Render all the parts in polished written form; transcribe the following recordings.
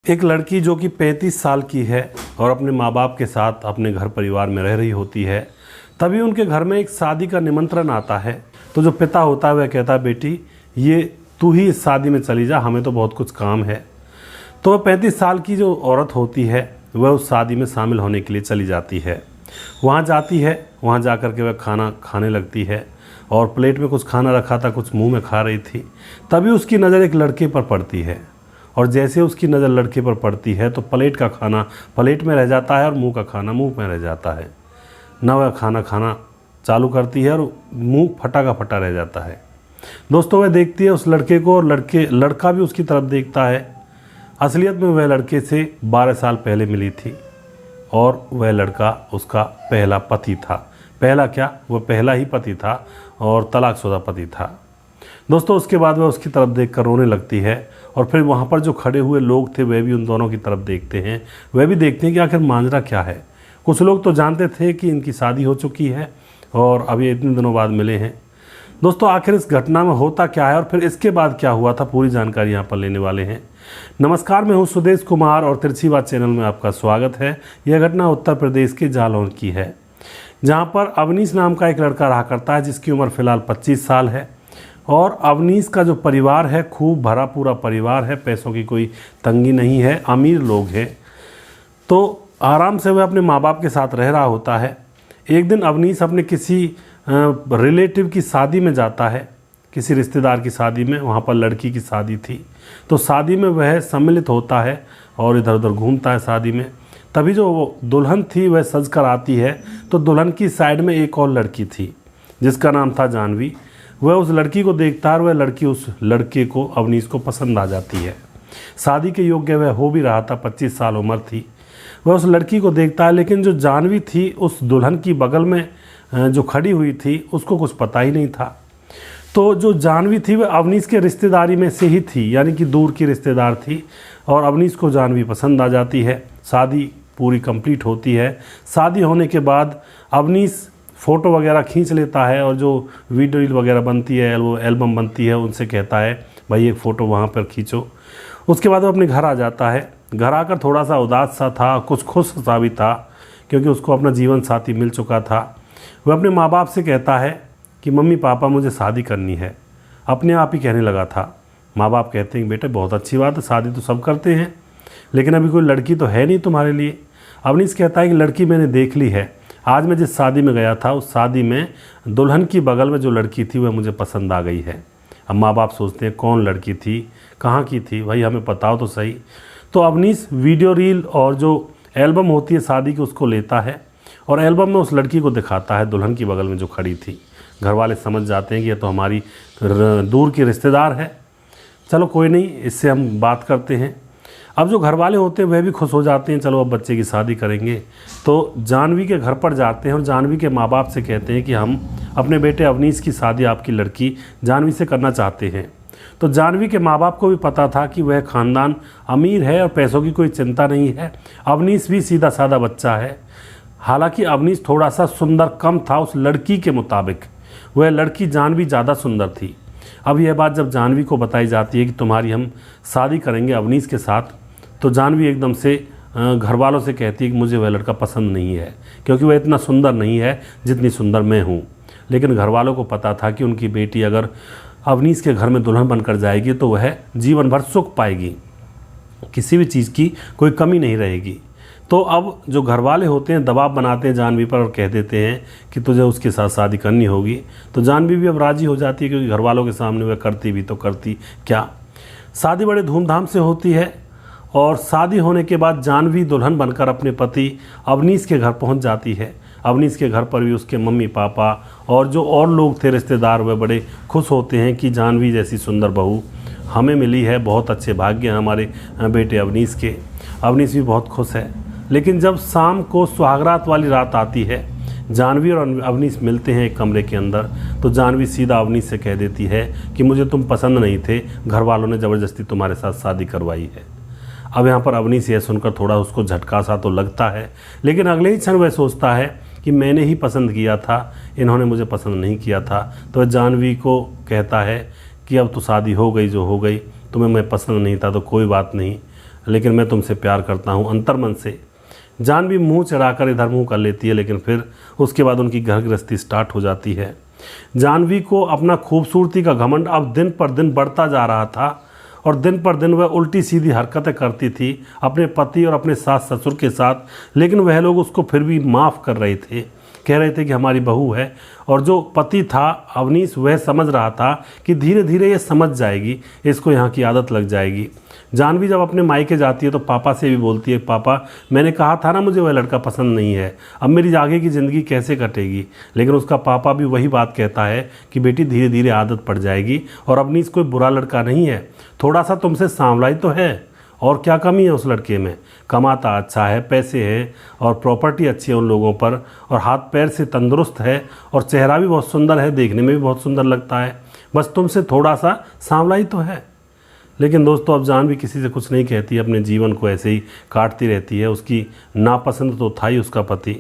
एक लड़की जो कि 35 साल की है और अपने माँ बाप के साथ अपने घर परिवार में रह रही होती है, तभी उनके घर में एक शादी का निमंत्रण आता है। तो जो पिता होता है वह कहता है, बेटी ये तू ही इस शादी में चली जा, हमें तो बहुत कुछ काम है। तो 35 साल की जो औरत होती है वह उस शादी में शामिल होने के लिए चली जाती है। वहाँ जाती है, वहाँ जा कर के वह खाना खाने लगती है और प्लेट में कुछ खाना रखा था, कुछ मुँह में खा रही थी। तभी उसकी नज़र एक लड़के पर पड़ती है और जैसे उसकी नज़र लड़के पर पड़ती है तो प्लेट का खाना प्लेट में रह जाता है और मुंह का खाना मुंह में रह जाता है। न वह खाना खाना चालू करती है और मुंह फटा का फटा रह जाता है। दोस्तों, वह देखती है उस लड़के को और लड़का भी उसकी तरफ देखता है। असलियत में वह लड़के से 12 साल पहले मिली थी और वह लड़का उसका पहला पति था। पहला क्या, वह पहला ही पति था और तलाकशुदा पति था। दोस्तों, उसके बाद वह उसकी तरफ देखकर रोने लगती है और फिर वहाँ पर जो खड़े हुए लोग थे वह भी उन दोनों की तरफ देखते हैं। वह भी देखते हैं कि आखिर मांजरा क्या है। कुछ लोग तो जानते थे कि इनकी शादी हो चुकी है और अभी इतने दिनों बाद मिले हैं। दोस्तों, आखिर इस घटना में होता क्या है और फिर इसके बाद क्या हुआ था, पूरी जानकारी यहाँ पर लेने वाले हैं। नमस्कार, मैं हूँ सुदेश कुमार और तिरछी बात चैनल में आपका स्वागत है। यह घटना उत्तर प्रदेश के जालौन की है, जहाँ पर अवनीश नाम का एक लड़का रहा करता है जिसकी उम्र फ़िलहाल 25 साल है। और अवनीश का जो परिवार है खूब भरा पूरा परिवार है, पैसों की कोई तंगी नहीं है, अमीर लोग हैं। तो आराम से वह अपने माँ बाप के साथ रह रहा होता है। एक दिन अवनीश अपने किसी रिलेटिव की शादी में जाता है, किसी रिश्तेदार की शादी में। वहाँ पर लड़की की शादी थी, तो शादी में वह सम्मिलित होता है और इधर उधर घूमता है शादी में। तभी जो वो दुल्हन थी वह सज कर आती है, तो दुल्हन की साइड में एक और लड़की थी जिसका नाम था जानवी। वह उस लड़की को देखता है और वह लड़की उस लड़के को, अवनीश को पसंद आ जाती है। शादी के योग्य वह हो भी रहा था, 25 साल उम्र थी। वह उस लड़की को देखता है, लेकिन जो जानवी थी उस दुल्हन की बगल में जो खड़ी हुई थी उसको कुछ पता ही नहीं था। तो जो जानवी थी वह अवनीश के रिश्तेदारी में से ही थी, यानी कि दूर की रिश्तेदार थी और अवनीश को जानवी पसंद आ जाती है। शादी पूरी कंप्लीट होती है। शादी होने के बाद अवनीश फ़ोटो वगैरह खींच लेता है और जो वीडियो रील वगैरह बनती है, वो एल्बम बनती है, उनसे कहता है भाई एक फ़ोटो वहाँ पर खींचो। उसके बाद वो अपने घर आ जाता है। घर आकर थोड़ा सा उदास सा था, कुछ खुश सा भी था, क्योंकि उसको अपना जीवन साथी मिल चुका था। वह अपने माँ बाप से कहता है कि मम्मी पापा मुझे शादी करनी है। अपने आप ही कहने लगा था। माँ बाप कहते हैं बेटे बहुत अच्छी बात है, शादी तो सब करते हैं, लेकिन अभी कोई लड़की तो है नहीं तुम्हारे लिए। अवनीश कहता है कि लड़की मैंने देख ली है। आज मैं जिस शादी में गया था उस शादी में दुल्हन की बगल में जो लड़की थी वह मुझे पसंद आ गई है। अब माँ बाप सोचते हैं कौन लड़की थी, कहाँ की थी, भाई हमें बताओ तो सही। तो अवनीश वीडियो रील और जो एल्बम होती है शादी की उसको लेता है और एल्बम में उस लड़की को दिखाता है, दुल्हन की बगल में जो खड़ी थी। घर वाले समझ जाते हैं कि यह तो हमारी दूर की रिश्तेदार है। चलो कोई नहीं, इससे हम बात करते हैं। अब जो घर वाले होते हैं वह भी खुश हो जाते हैं, चलो अब बच्चे की शादी करेंगे। तो जानवी के घर पर जाते हैं और जानवी के माँ बाप से कहते हैं कि हम अपने बेटे अवनीश की शादी आपकी लड़की जानवी से करना चाहते हैं। तो जानवी के माँ बाप को भी पता था कि वह ख़ानदान अमीर है और पैसों की कोई चिंता नहीं है। अवनीश भी सीधा साधा बच्चा है। हालांकि अवनीश थोड़ा सा सुंदर कम था उस लड़की के मुताबिक, वह लड़की जानवी ज़्यादा सुंदर थी। अब यह बात जब जानवी को बताई जाती है कि तुम्हारी हम शादी करेंगे अवनीश के साथ, तो जानवी एकदम से घर वालों से कहती है कि मुझे वह लड़का पसंद नहीं है, क्योंकि वह इतना सुंदर नहीं है जितनी सुंदर मैं हूँ। लेकिन घर वालों को पता था कि उनकी बेटी अगर अवनीश के घर में दुल्हन बनकर जाएगी तो वह जीवन भर सुख पाएगी, किसी भी चीज़ की कोई कमी नहीं रहेगी। तो अब जो घर वाले होते हैं दबाव बनाते हैं जानवी पर और कह देते हैं कि तुझे उसके साथ शादी करनी होगी। तो जानवी भी अब राज़ी हो जाती है, क्योंकि घर वालों के सामने वह करती भी तो करती क्या। शादी बड़े धूमधाम से होती है और शादी होने के बाद जानवी दुल्हन बनकर अपने पति अवनीश के घर पहुंच जाती है। अवनीश के घर पर भी उसके मम्मी पापा और जो और लोग थे रिश्तेदार, वे बड़े खुश होते हैं कि जानवी जैसी सुंदर बहू हमें मिली है, बहुत अच्छे भाग्य हैं हमारे बेटे अवनीश के। अवनीश भी बहुत खुश है। लेकिन जब शाम को सुहागरात वाली रात आती है, जानवी और अवनीश मिलते हैं एक कमरे के अंदर, तो जानवी सीधा अवनीश से कह देती है कि मुझे तुम पसंद नहीं थे, घर वालों ने ज़बरदस्ती तुम्हारे साथ शादी करवाई है। अब यहाँ पर अवनीश यह सुनकर थोड़ा उसको झटका सा तो लगता है, लेकिन अगले ही क्षण वह सोचता है कि मैंने ही पसंद किया था, इन्होंने मुझे पसंद नहीं किया था। तो वह जानवी को कहता है कि अब तो शादी हो गई जो हो गई, तुम्हें मैं पसंद नहीं था तो कोई बात नहीं, लेकिन मैं तुमसे प्यार करता हूँ अंतर्मन से। जानवी मुंह चढ़ाकर इधर मुंह कर लेती है, लेकिन फिर उसके बाद उनकी घर गृहस्थी स्टार्ट हो जाती है। जानवी को अपना खूबसूरती का घमंड अब दिन पर दिन बढ़ता जा रहा था और दिन पर दिन वह उल्टी सीधी हरकतें करती थी अपने पति और अपने सास ससुर के साथ, लेकिन वह लोग उसको फिर भी माफ़ कर रहे थे, कह रहे थे कि हमारी बहू है। और जो पति था अवनीश, वह समझ रहा था कि धीरे धीरे ये समझ जाएगी, इसको यहाँ की आदत लग जाएगी। जानवी जब अपने मायके जाती है तो पापा से भी बोलती है, पापा मैंने कहा था ना मुझे वह लड़का पसंद नहीं है, अब मेरी आगे की ज़िंदगी कैसे कटेगी। लेकिन उसका पापा भी वही बात कहता है कि बेटी धीरे धीरे आदत पड़ जाएगी और अवनीश कोई बुरा लड़का नहीं है, थोड़ा सा तुमसे सांवला ही तो है, और क्या कमी है उस लड़के में, कमाता अच्छा है, पैसे हैं और प्रॉपर्टी अच्छी है उन लोगों पर, और हाथ पैर से तंदुरुस्त है और चेहरा भी बहुत सुंदर है, देखने में भी बहुत सुंदर लगता है, बस तुमसे थोड़ा सा सांवला ही तो है। लेकिन दोस्तों अब जानवी किसी से कुछ नहीं कहती, अपने जीवन को ऐसे ही काटती रहती है। उसकी नापसंद तो था ही उसका पति।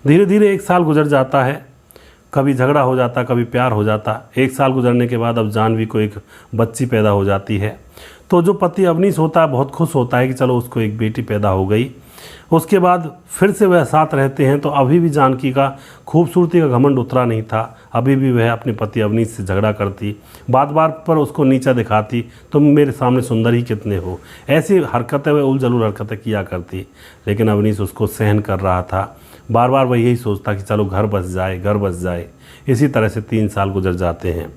धीरे धीरे 1 साल गुजर जाता है, कभी झगड़ा हो जाता, कभी प्यार हो जाता। 1 साल गुजरने के बाद अब जानवी को एक बच्ची पैदा हो जाती है। तो जो पति अवनीश होता है बहुत खुश होता है कि चलो उसको एक बेटी पैदा हो गई। उसके बाद फिर से वह साथ रहते हैं तो अभी भी जानकी का खूबसूरती का घमंड उतरा नहीं था। अभी भी वह अपने पति अवनीश से झगड़ा करती, बार बार पर उसको नीचा दिखाती, तुम मेरे सामने सुंदर ही कितने हो, ऐसी हरकतें वह उलझुल हरकतें किया करती। लेकिन अवनीश उसको सहन कर रहा था, बार बार वह यही सोचता कि चलो घर बस जाए, घर बस जाए। इसी तरह से 3 साल गुजर जाते हैं।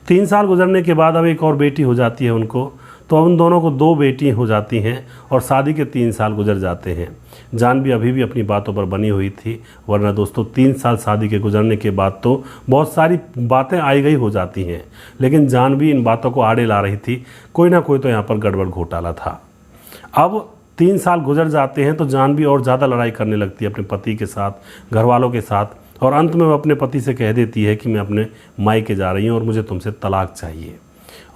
3 साल गुजरने के बाद अब एक और बेटी हो जाती है उनको, तो उन दोनों को 2 बेटी हो जाती हैं और शादी के 3 साल गुजर जाते हैं। जानवी अभी भी अपनी बातों पर बनी हुई थी, वरना दोस्तों 3 साल शादी के गुजरने के बाद तो बहुत सारी बातें आई गई हो जाती हैं, लेकिन जानवी इन बातों को आड़े ला रही थी। कोई ना कोई तो यहाँ पर गड़बड़ घोटाला था। अब 3 साल गुजर जाते हैं तो जानवी और ज़्यादा लड़ाई करने लगती है अपने पति के साथ, घर वालों के साथ, और अंत में वो अपने पति से कह देती है कि मैं अपने मायके जा रही हूँ और मुझे तुमसे तलाक चाहिए।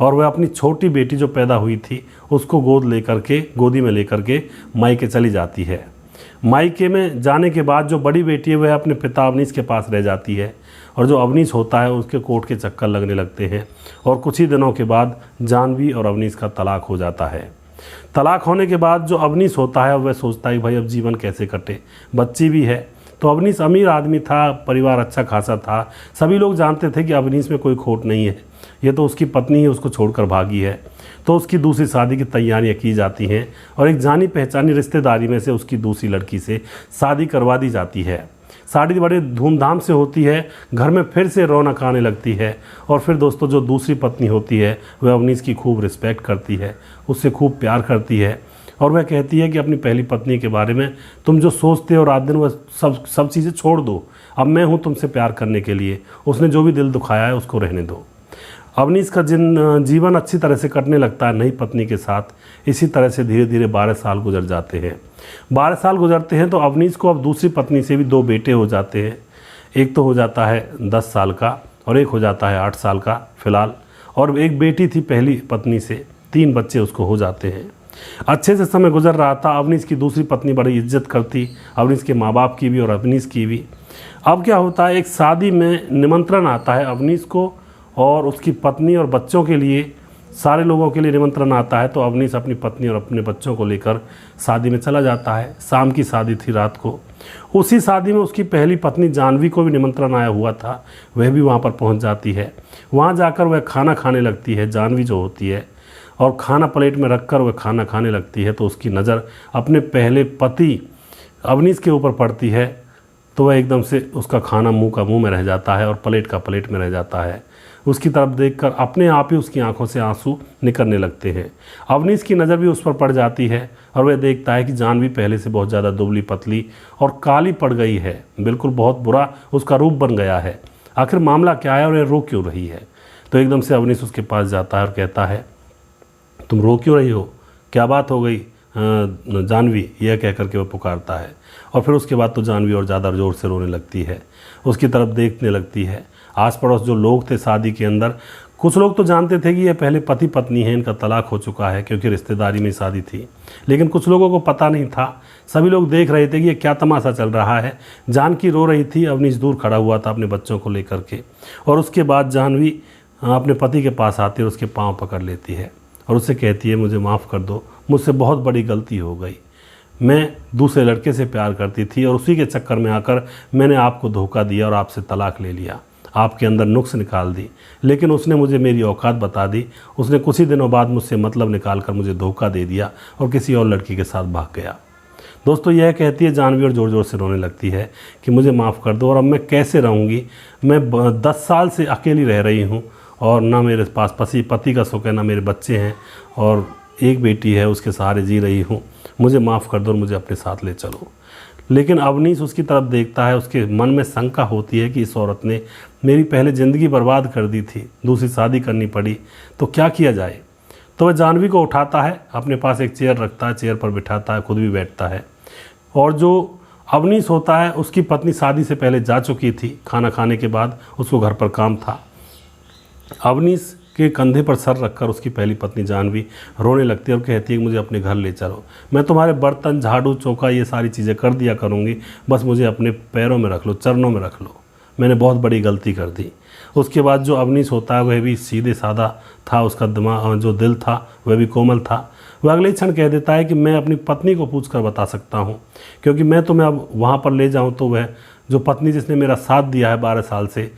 और वह अपनी छोटी बेटी जो पैदा हुई थी उसको गोदी में लेकर के मायके चली जाती है। मायके में जाने के बाद जो बड़ी बेटी है वह अपने पिता अवनीश के पास रह जाती है, और जो अवनीश होता है उसके कोर्ट के चक्कर लगने लगते हैं, और कुछ ही दिनों के बाद जानवी और अवनीश का तलाक हो जाता है। तलाक होने के बाद जो अवनीश होता है वह सोचता है कि भाई अब जीवन कैसे कटे, बच्ची भी है। तो अवनीश अमीर आदमी था, परिवार अच्छा खासा था, सभी लोग जानते थे कि अवनीश में कोई खोट नहीं है, ये तो उसकी पत्नी ही उसको छोड़कर भागी है। तो उसकी दूसरी शादी की तैयारियां की जाती हैं और एक जानी पहचानी रिश्तेदारी में से उसकी दूसरी लड़की से शादी करवा दी जाती है। शादी बड़े धूमधाम से होती है, घर में फिर से रौनक आने लगती है। और फिर दोस्तों जो दूसरी पत्नी होती है वह अवनीश की खूब रिस्पेक्ट करती है, उससे खूब प्यार करती है, और वह कहती है कि अपनी पहली पत्नी के बारे में तुम जो सोचते हो रात दिन वह सब चीज़ें छोड़ दो, अब मैं हूँ तुमसे प्यार करने के लिए, उसने जो भी दिल दुखाया है उसको रहने दो। अवनीश का जीवन अच्छी तरह से कटने लगता है नई पत्नी के साथ। इसी तरह से धीरे धीरे 12 साल गुजर जाते हैं। 12 साल गुजरते हैं तो अवनीश को अब दूसरी पत्नी से भी 2 बेटे हो जाते हैं। एक तो हो जाता है 10 साल का और एक हो जाता है 8 साल का फिलहाल, और एक बेटी थी पहली पत्नी से, 3 बच्चे उसको हो जाते हैं। अच्छे से समय गुजर रहा था। अवनीश की दूसरी पत्नी बड़ी इज्जत करती, अवनीश के माँ बाप की भी और अवनीश की भी। अब क्या होता है, एक शादी में निमंत्रण आता है अवनीश को और उसकी पत्नी और बच्चों के लिए, सारे लोगों के लिए निमंत्रण आता है। तो अवनीश अपनी पत्नी और अपने बच्चों को लेकर शादी में चला जाता है। शाम की शादी थी, रात को। उसी शादी में उसकी पहली पत्नी जानवी को भी निमंत्रण आया हुआ था, वह भी वहाँ पर पहुँच जाती है। वहाँ जाकर वह खाना खाने लगती है, जानवी जो होती है, और खाना प्लेट में रखकर वह खाना खाने लगती है। तो उसकी नज़र अपने पहले पति अवनीश के ऊपर पड़ती है, तो वह एकदम से उसका खाना मुंह में रह जाता है और प्लेट का प्लेट में रह जाता है। उसकी तरफ देखकर अपने आप ही उसकी आंखों से आंसू निकलने लगते हैं। अवनीश की नज़र भी उस पर पड़ जाती है और वह देखता है कि जानवी पहले से बहुत ज़्यादा दुबली पतली और काली पड़ गई है, बिल्कुल बहुत बुरा उसका रूप बन गया है। आखिर मामला क्या है और यह रो क्यों रही है? तो एकदम से अवनीश उसके पास जाता है और कहता है, तुम रो क्यों रही हो, क्या बात हो गई जानवी, यह कह करके वह पुकारता है। और फिर उसके बाद तो जानवी और ज़्यादा ज़ोर से रोने लगती है, उसकी तरफ देखने लगती है। आस पड़ोस जो लोग थे शादी के अंदर, कुछ लोग तो जानते थे कि ये पहले पति पत्नी है, इनका तलाक हो चुका है क्योंकि रिश्तेदारी में शादी थी, लेकिन कुछ लोगों को पता नहीं था। सभी लोग देख रहे थे कि ये क्या तमाशा चल रहा है। जानकी रो रही थी, अवनीश दूर खड़ा हुआ था अपने बच्चों को लेकर के, और उसके बाद जानवी अपने पति के पास आती है और उसके पाँव पकड़ लेती है और उससे कहती है, मुझे माफ़ कर दो, मुझसे बहुत बड़ी गलती हो गई। मैं दूसरे लड़के से प्यार करती थी और उसी के चक्कर में आकर मैंने आपको धोखा दिया और आपसे तलाक ले लिया, आपके अंदर नुक्स निकाल दी। लेकिन उसने मुझे मेरी औकात बता दी। उसने कुछ ही दिनों बाद मुझसे मतलब निकाल कर मुझे धोखा दे दिया और किसी और लड़की के साथ भाग गया। दोस्तों यह कहती है जानवी और ज़ोर ज़ोर से रोने लगती है कि मुझे माफ़ कर दो और अब मैं कैसे रहूँगी। मैं 10 साल से अकेली रह रही हूँ और ना मेरे पास पति का सुख है, ना मेरे बच्चे हैं और एक बेटी है, उसके सहारे जी रही हूँ। मुझे माफ़ कर दो और मुझे अपने साथ ले चलो। लेकिन अवनीश उसकी तरफ देखता है। उसके मन में शंका होती है कि इस औरत ने मेरी पहले ज़िंदगी बर्बाद कर दी थी, दूसरी शादी करनी पड़ी, तो क्या किया जाए। तो वह जानवी को उठाता है, अपने पास एक चेयर रखता है, चेयर पर बिठाता है, खुद भी बैठता है। और जो अवनीश होता है उसकी पत्नी शादी से पहले जा चुकी थी। खाना खाने के बाद उसको घर पर काम था। अवनीश के कंधे पर सर रखकर उसकी पहली पत्नी जानवी रोने लगती है और कहती है कि मुझे अपने घर ले चलो, मैं तुम्हारे बर्तन, झाड़ू, चौका ये सारी चीज़ें कर दिया करूँगी, बस मुझे अपने पैरों में रख लो, चरणों में रख लो, मैंने बहुत बड़ी गलती कर दी। उसके बाद जो अवनीश होता है वह भी सीधे साधा था, उसका दिमाग, जो दिल था वह भी कोमल था। वह अगले क्षण कह देता है कि मैं अपनी पत्नी को पूछ कर बता सकता हूँ, क्योंकि मैं तुम्हें अब वहाँ पर ले जाऊँ तो वह जो पत्नी जिसने मेरा साथ दिया है 12 साल से,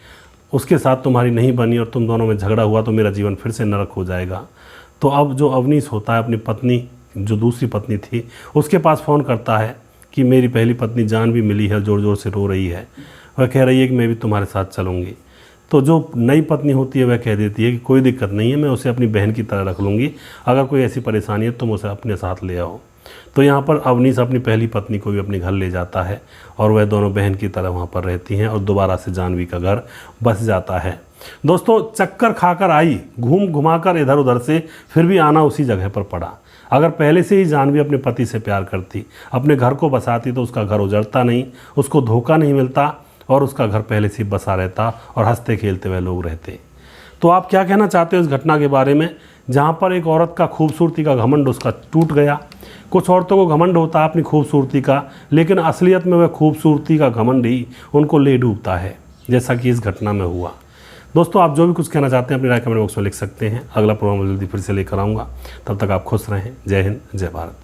उसके साथ तुम्हारी नहीं बनी और तुम दोनों में झगड़ा हुआ तो मेरा जीवन फिर से नरक हो जाएगा। तो अब जो अवनीश होता है अपनी पत्नी, जो दूसरी पत्नी थी, उसके पास फ़ोन करता है कि मेरी पहली पत्नी जानवी मिली है, ज़ोर ज़ोर से रो रही है, वह कह रही है कि मैं भी तुम्हारे साथ चलूँगी। तो जो नई पत्नी होती है वह कह देती है कि कोई दिक्कत नहीं है, मैं उसे अपनी बहन की तरह रख लूँगी, अगर कोई ऐसी परेशानी है तुम उसे अपने साथ ले आओ। तो यहाँ पर अवनीश अपनी पहली पत्नी को भी अपने घर ले जाता है और वह दोनों बहन की तरह वहाँ पर रहती हैं और दोबारा से जानवी का घर बस जाता है। दोस्तों चक्कर खाकर आई, घूम घुमाकर इधर उधर से, फिर भी आना उसी जगह पर पड़ा। अगर पहले से ही जानवी अपने पति से प्यार करती, अपने घर को बसाती, तो उसका घर उजड़ता नहीं, उसको धोखा नहीं मिलता और उसका घर पहले से ही बसा रहता और हंसते खेलते हुए लोग रहते। तो आप क्या कहना चाहते हो इस घटना के बारे में, जहाँ पर एक औरत का खूबसूरती का घमंड उसका टूट गया। कुछ औरतों को घमंड होता है अपनी खूबसूरती का, लेकिन असलियत में वह खूबसूरती का घमंड ही उनको ले डूबता है, जैसा कि इस घटना में हुआ। दोस्तों आप जो भी कुछ कहना चाहते हैं अपनी राय कमेंट बॉक्स में लिख सकते हैं। अगला प्रोग्राम जल्दी फिर से लेकर आऊँगा, तब तक आप खुश रहें। जय हिंद, जय भारत।